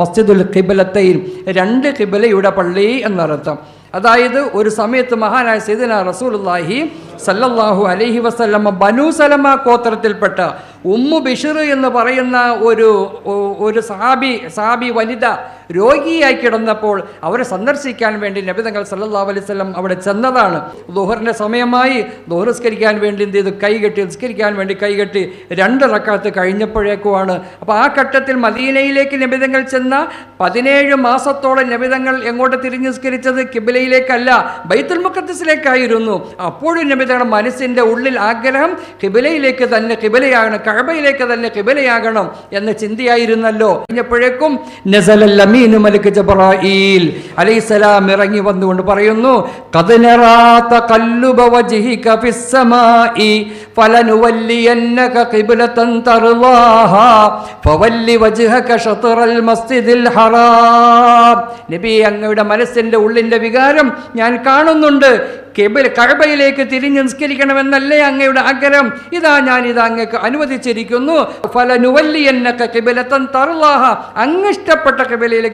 മസ്ജിദുൽ ഖിബലത്തൈൻ, രണ്ട് ഖിബലയുടെ പള്ളി എന്നർത്ഥം. അതായത് ഒരു സമയത്ത് മഹാനായ സയ്യിദുനാ റസൂലുള്ളാഹി സല്ലല്ലാഹു അലൈഹി വസല്ലം ബനൂ സലമ ഗോത്രത്തിൽപ്പെട്ട ഉമ്മു ബിശ്ർ എന്ന് പറയുന്ന ഒരു സഹാബി വനിത രോഗിയായി കിടന്നപ്പോൾ അവരെ സന്ദർശിക്കാൻ വേണ്ടി നബി തങ്ങൾ സല്ലല്ലാഹു അലൈഹി വസല്ലം അവിടെ ചെന്നതാണ്. ദുഹറിൻ്റെ സമയമായി. ദുഹർ നിസ്കരിക്കാൻ വേണ്ടി എന്ത് ചെയ്തു? നിസ്കരിക്കാൻ വേണ്ടി കൈകെട്ടി 2 റക്അത്ത് കഴിഞ്ഞപ്പോഴേക്കുമാണ്. അപ്പോൾ ആ ഘട്ടത്തിൽ മദീനയിലേക്ക് നബി തങ്ങൾ ചെന്ന 17 മാസത്തോളം നബി തങ്ങൾ എങ്ങോട്ട് തിരിഞ്ഞ് നിസ്കരിച്ചത്? കിബിലയിലേക്കല്ല, ബൈത്തുൽ മുഖദ്ദസിലേക്കായിരുന്നു. അപ്പോഴും നബി തങ്ങളുടെ മനസ്സിൻ്റെ ഉള്ളിൽ ആഗ്രഹം കിബിലയിലേക്ക് തന്നെ കിബിലയാകണം, കഅബയിലേക്ക് തന്നെ കിബിലയാകണം എന്ന ചിന്തയായിരുന്നല്ലോ. കഴിഞ്ഞപ്പോഴേക്കും നസലൽ അമീനു മലക്ക് ജിബ്രായീൽ അലൈഹിസ്സലാം ഇറങ്ങി വന്നുകൊണ്ട് പറയുന്നു, ഖദ് നറാ തഖല്ലുബ വജ്ഹിക ഫിസ്സമാഇ ഫലനുവല്ലിയന്നക ഖിബ്ലതൻ തർളാഹാ ഫവല്ലി വജ്ഹക ശത്റൽ മസ്ജിദിൽ ഹറാം. നബി, അങ്ങയുടെ മനസ്സിൻ്റെ ഉള്ളിൻ്റെ വികാരം ഞാൻ കാണുന്നുണ്ട്. കഅബയിലേക്ക് തിരിഞ്ഞ് നിസ്കരിക്കണമെന്നല്ലേ അങ്ങയുടെ ആഗ്രഹം? ഞാനിത് അങ്ങക്ക് അനുവദിച്ചിരിക്കുന്നു. ഫലനുവല്ലിയന്നക ഖിബ്ലതൻ തർളാഹാ, അങ്ങ് ഇഷ്ടപ്പെട്ട ഖിബലയിലേക്ക്